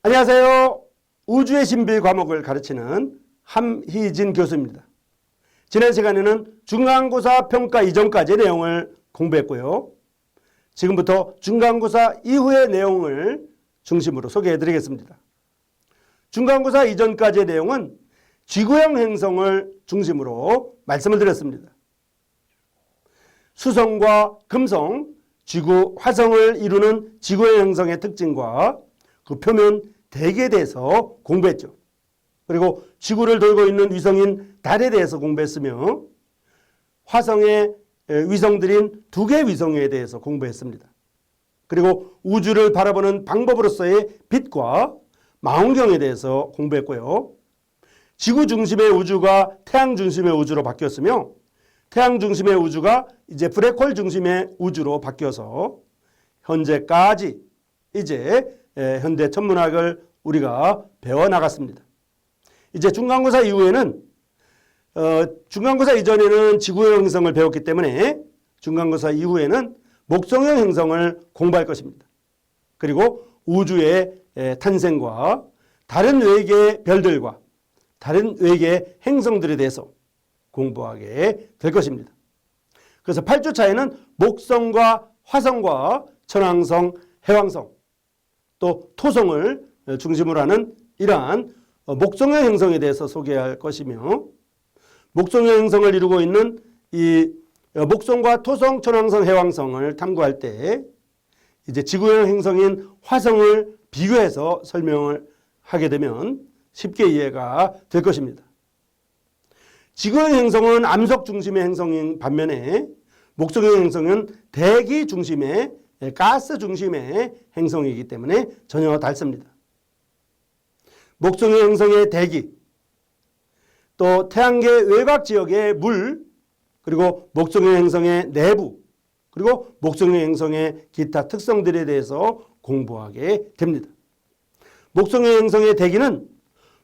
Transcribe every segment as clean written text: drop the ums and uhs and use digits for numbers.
안녕하세요. 우주의 신비 과목을 가르치는 함희진 교수입니다. 지난 시간에는 중간고사 평가 이전까지의 내용을 공부했고요. 지금부터 중간고사 이후의 내용을 중심으로 소개해 드리겠습니다. 중간고사 이전까지의 내용은 지구형 행성을 중심으로 말씀을 드렸습니다. 수성과 금성, 지구, 화성을 이루는 지구형 행성의 특징과 그 표면 대기에 대해서 공부했죠. 그리고 지구를 돌고 있는 위성인 달에 대해서 공부했으며 화성의 위성들인 2개의 위성에 대해서 공부했습니다. 그리고 우주를 바라보는 방법으로서의 빛과 망원경에 대해서 공부했고요. 지구 중심의 우주가 태양 중심의 우주로 바뀌었으며 태양 중심의 우주가 이제 블랙홀 중심의 우주로 바뀌어서 현재까지 이제 현대 천문학을 우리가 배워나갔습니다. 이제 중간고사 이후에는 중간고사 이전에는 지구형 행성을 배웠기 때문에 중간고사 이후에는 목성형 행성을 공부할 것입니다. 그리고 우주의 탄생과 다른 외계의 별들과 다른 외계의 행성들에 대해서 공부하게 될 것입니다. 그래서 8주 차에는 목성과 화성과 천왕성, 해왕성 또 토성을 중심으로 하는 이러한 목성형 행성에 대해서 소개할 것이며 목성형 행성을 이루고 있는 이 목성과 토성, 천왕성, 해왕성을 탐구할 때 이제 지구형 행성인 화성을 비교해서 설명을 하게 되면 쉽게 이해가 될 것입니다. 지구형 행성은 암석 중심의 행성인 반면에 목성형 행성은 대기 중심의 가스 중심의 행성이기 때문에 전혀 다릅니다. 목성형 행성의 대기, 또 태양계 외곽 지역의 물, 그리고 목성형 행성의 내부, 그리고 목성형 행성의 기타 특성들에 대해서 공부하게 됩니다. 목성형 행성의 대기는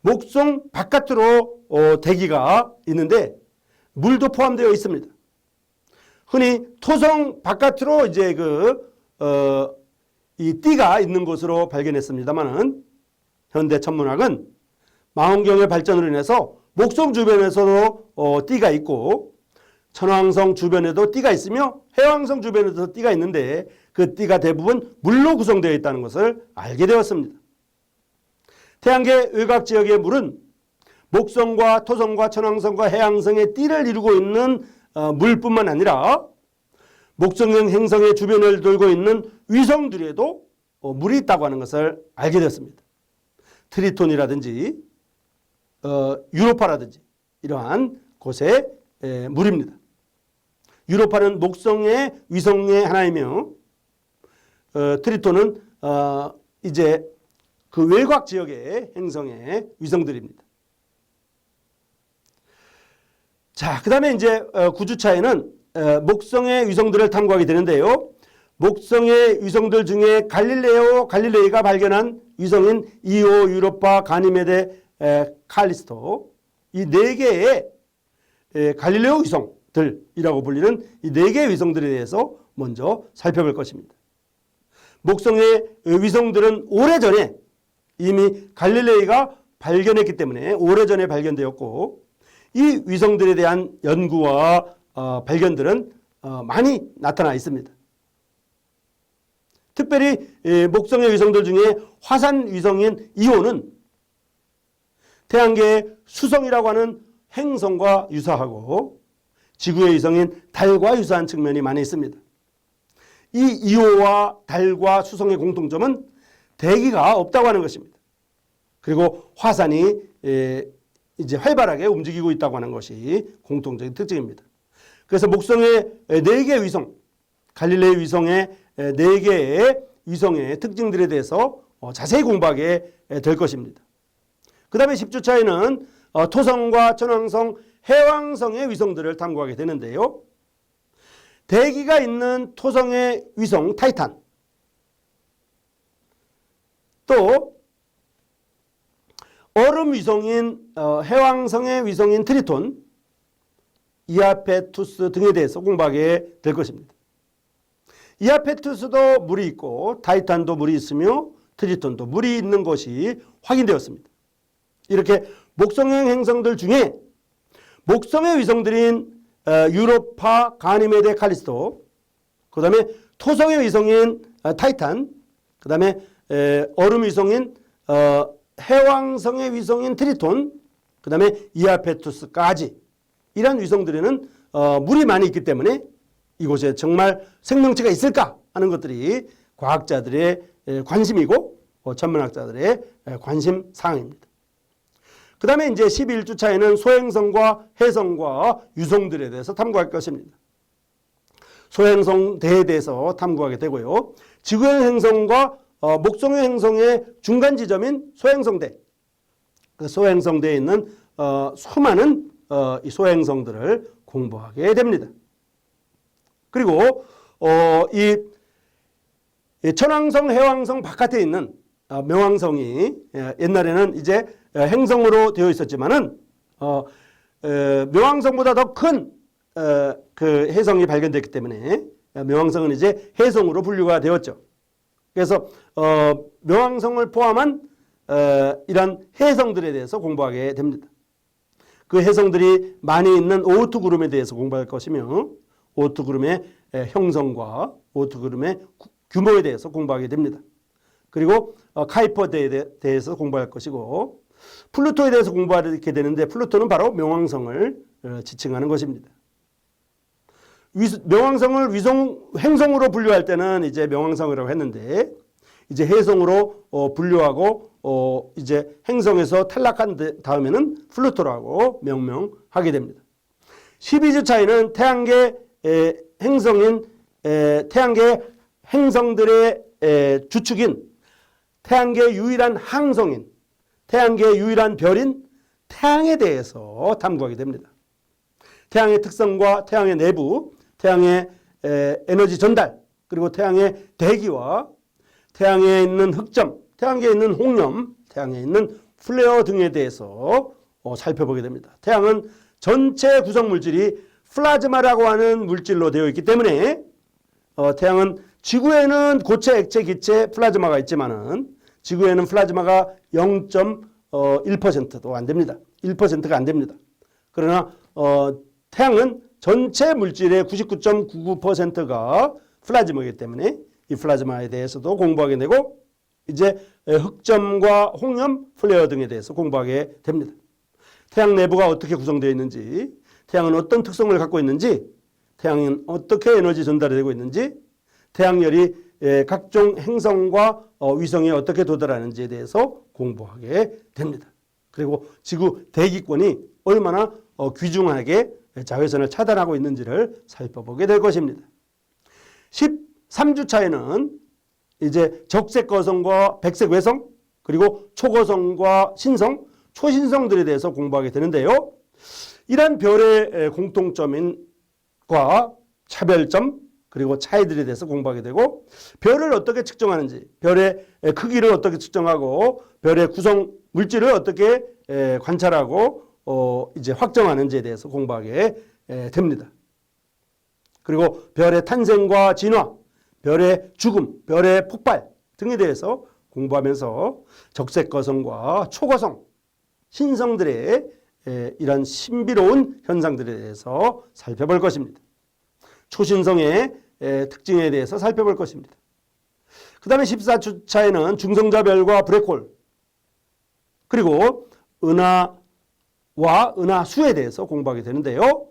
목성 바깥으로 대기가 있는데 물도 포함되어 있습니다. 흔히 토성 바깥으로 이제 이 띠가 있는 곳으로 발견했습니다만은 현대 천문학은 망원경의 발전으로 인해서 목성 주변에서도 띠가 있고 천왕성 주변에도 띠가 있으며 해왕성 주변에도 띠가 있는데 그 띠가 대부분 물로 구성되어 있다는 것을 알게 되었습니다. 태양계 외곽 지역의 물은 목성과 토성과 천왕성과 해왕성의 띠를 이루고 있는 물뿐만 아니라 목성형 행성의 주변을 돌고 있는 위성들에도 물이 있다고 하는 것을 알게 되었습니다. 트리톤이라든지 유로파라든지 이러한 곳의 물입니다. 유로파는 목성의 위성의 하나이며 트리톤은 이제 그 외곽 지역의 행성의 위성들입니다. 자, 그 다음에 이제 9주차에는 목성의 위성들을 탐구하게 되는데요. 목성의 위성들 중에 갈릴레이가 발견한 위성인 이오, 유로파, 가니메데, 칼리스토 이 4개의 갈릴레오 위성들이라고 불리는 이 4개의 위성들에 대해서 먼저 살펴볼 것입니다. 목성의 위성들은 오래전에 이미 갈릴레이가 발견했기 때문에 오래전에 발견되었고 이 위성들에 대한 연구와 발견들은 많이 나타나 있습니다. 특별히 목성의 위성들 중에 화산 위성인 이오는 태양계의 수성이라고 하는 행성과 유사하고 지구의 위성인 달과 유사한 측면이 많이 있습니다. 이 이오와 달과 수성의 공통점은 대기가 없다고 하는 것입니다. 그리고 화산이 이제 활발하게 움직이고 있다고 하는 것이 공통적인 특징입니다. 그래서 목성의 4개의 위성, 갈릴레이 위성의 4개의 위성의 특징들에 대해서 자세히 공부하게 될 것입니다. 그 다음에 10주차에는 토성과 천왕성, 해왕성의 위성들을 탐구하게 되는데요. 대기가 있는 토성의 위성 타이탄, 또 얼음 위성인 해왕성의 위성인 트리톤, 이아페투스 등에 대해서 공부하게 될 것입니다. 이아페투스도 물이 있고 타이탄도 물이 있으며 트리톤도 물이 있는 것이 확인되었습니다. 이렇게 목성형 행성들 중에 목성의 위성들인 유로파, 가니메데, 칼리스토, 그 다음에 토성의 위성인 타이탄, 그 다음에 얼음 위성인 해왕성의 위성인 트리톤, 그 다음에 이아페투스까지 이러한 위성들에는 물이 많이 있기 때문에 이곳에 정말 생명체가 있을까 하는 것들이 과학자들의 관심이고 천문학자들의 관심 사항입니다. 그 다음에 이제 11주차에는 소행성과 해성과 유성들에 대해서 탐구할 것입니다. 소행성대에 대해서 탐구하게 되고요. 지구형 행성과 목성형 행성의 중간 지점인 소행성대, 그 소행성대에 있는 수많은 이 소행성들을 공부하게 됩니다. 그리고 이 천왕성, 해왕성 바깥에 있는 명왕성이 옛날에는 이제 행성으로 되어 있었지만은 명왕성보다 더 큰 그 해성이 발견됐기 때문에 명왕성은 이제 해성으로 분류가 되었죠. 그래서 명왕성을 포함한 이런 해성들에 대해서 공부하게 됩니다. 그 해성들이 많이 있는 오오투 구름에 대해서 공부할 것이며 오오투 구름의 형성과 오오투 구름의 규모에 대해서 공부하게 됩니다. 그리고 카이퍼대에 대해서 공부할 것이고 플루토에 대해서 공부하게 되는데 플루토는 바로 명왕성을 지칭하는 것입니다. 명왕성을 행성으로 분류할 때는 이제 명왕성이라고 했는데 이제 해성으로 분류하고 이제 행성에서 탈락한 다음에는 플루토라고 명명하게 됩니다. 12주 차이는 태양계 행성인 태양계 행성들의 주축인 태양계의 유일한 항성인 태양계의 유일한 별인 태양에 대해서 탐구하게 됩니다. 태양의 특성과 태양의 내부, 태양의 에너지 전달, 그리고 태양의 대기와 태양에 있는 흑점, 태양계에 있는 홍염, 태양에 있는 플레어 등에 대해서 살펴보게 됩니다. 태양은 전체 구성 물질이 플라즈마라고 하는 물질로 되어 있기 때문에 태양은 지구에는 고체, 액체, 기체, 플라즈마가 있지만은 지구에는 플라즈마가 0.1%도 안 됩니다. 1%가 안 됩니다. 그러나 태양은 전체 물질의 99.99%가 플라즈마이기 때문에 이 플라즈마에 대해서도 공부하게 되고 이제 흑점과 홍염, 플레어 등에 대해서 공부하게 됩니다. 태양 내부가 어떻게 구성되어 있는지, 태양은 어떤 특성을 갖고 있는지, 태양은 어떻게 에너지 전달이 되고 있는지, 태양열이 각종 행성과 위성에 어떻게 도달하는지에 대해서 공부하게 됩니다. 그리고 지구 대기권이 얼마나 귀중하게 자외선을 차단하고 있는지를 살펴보게 될 것입니다. 13주차에는 이제 적색 거성과 백색 외성, 그리고 초거성과 신성, 초신성들에 대해서 공부하게 되는데요. 이러한 별의 공통점과 차별점, 그리고 차이들에 대해서 공부하게 되고 별을 어떻게 측정하는지, 별의 크기를 어떻게 측정하고 별의 구성 물질을 어떻게 관찰하고 이제 확정하는지에 대해서 공부하게 됩니다. 그리고 별의 탄생과 진화, 별의 죽음, 별의 폭발 등에 대해서 공부하면서 적색 거성과 초거성, 신성들의 이런 신비로운 현상들에 대해서 살펴볼 것입니다. 초신성의 특징에 대해서 살펴볼 것입니다. 그 다음에 14주차에는 중성자별과 블랙홀, 그리고 은하와 은하수에 대해서 공부하게 되는데요.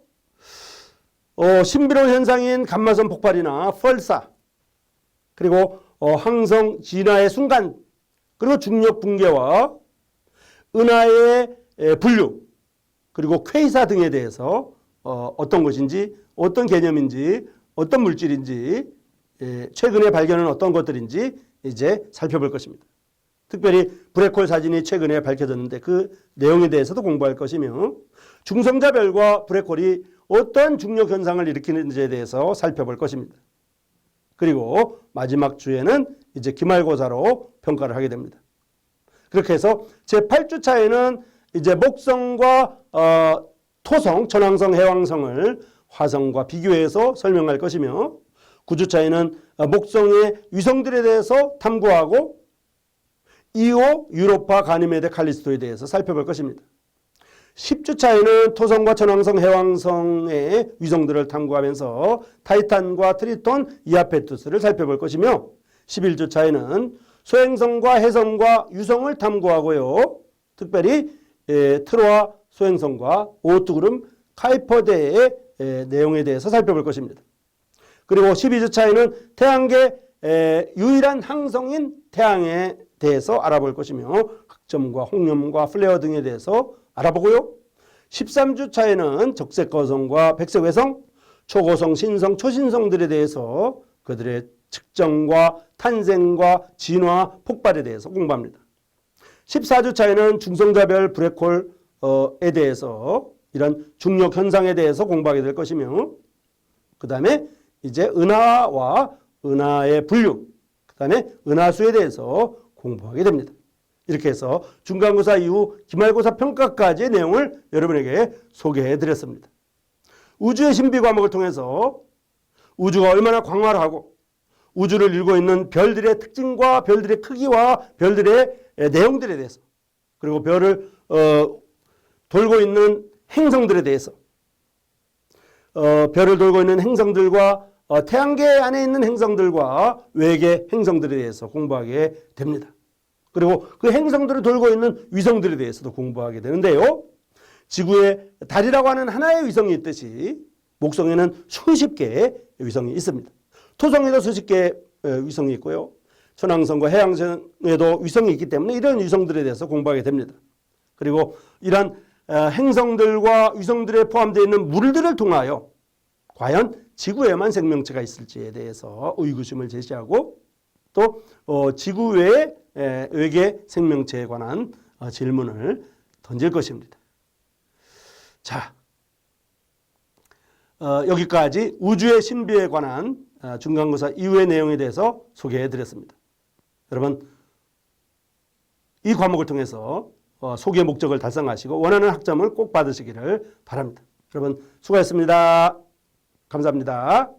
신비로운 현상인 감마선 폭발이나 펄사, 그리고 항성 진화의 순간, 그리고 중력 붕괴와 은하의 분류, 그리고 퀘이사 등에 대해서 어떤 것인지, 어떤 개념인지, 어떤 물질인지, 최근에 발견은 어떤 것들인지 이제 살펴볼 것입니다. 특별히 블랙홀 사진이 최근에 밝혀졌는데 그 내용에 대해서도 공부할 것이며 중성자별과 블랙홀이 어떤 중력 현상을 일으키는지에 대해서 살펴볼 것입니다. 그리고 마지막 주에는 이제 기말고사로 평가를 하게 됩니다. 그렇게 해서 제8주차에는 이제 목성과 토성, 천왕성, 해왕성을 화성과 비교해서 설명할 것이며 9주차에는 목성의 위성들에 대해서 탐구하고 이오 유로파 가니메데 칼리스토에 대해서 살펴볼 것입니다. 10주차에는 토성과 천왕성, 해왕성의 위성들을 탐구하면서 타이탄과 트리톤, 이아페투스를 살펴볼 것이며 11주차에는 소행성과 해성과 유성을 탐구하고요. 특별히 트로아 소행성과 오투그름 카이퍼대의 내용에 대해서 살펴볼 것입니다. 그리고 12주차에는 태양계 유일한 항성인 태양에 대해서 알아볼 것이며 흑점과 홍염과 플레어 등에 대해서 알아보고요. 13주차에는 적색거성과 백색외성, 초고성, 신성, 초신성들에 대해서 그들의 측정과 탄생과 진화, 폭발에 대해서 공부합니다. 14주차에는 중성자별 블랙홀에 대해서 이런 중력 현상에 대해서 공부하게 될 것이며 그 다음에 이제 은하와 은하의 분류, 그 다음에 은하수에 대해서 공부하게 됩니다. 이렇게 해서 중간고사 이후 기말고사 평가까지의 내용을 여러분에게 소개해 드렸습니다. 우주의 신비 과목을 통해서 우주가 얼마나 광활하고 우주를 이루고 있는 별들의 특징과 별들의 크기와 별들의 내용들에 대해서 그리고 별을 돌고 있는 행성들에 대해서 별을 돌고 있는 행성들과 태양계 안에 있는 행성들과 외계 행성들에 대해서 공부하게 됩니다. 그리고 그 행성들을 돌고 있는 위성들에 대해서도 공부하게 되는데요. 지구에 달이라고 하는 하나의 위성이 있듯이 목성에는 수십 개의 위성이 있습니다. 토성에도 수십 개의 위성이 있고요. 천왕성과 해왕성에도 위성이 있기 때문에 이런 위성들에 대해서 공부하게 됩니다. 그리고 이런 행성들과 위성들에 포함되어 있는 물들을 통하여 과연 지구에만 생명체가 있을지에 대해서 의구심을 제시하고 또 지구 외의 외계 생명체에 관한 질문을 던질 것입니다. 자, 여기까지 우주의 신비에 관한 중간고사 이후의 내용에 대해서 소개해 드렸습니다. 여러분, 이 과목을 통해서 소개 목적을 달성하시고 원하는 학점을 꼭 받으시기를 바랍니다. 여러분 수고하셨습니다. 감사합니다.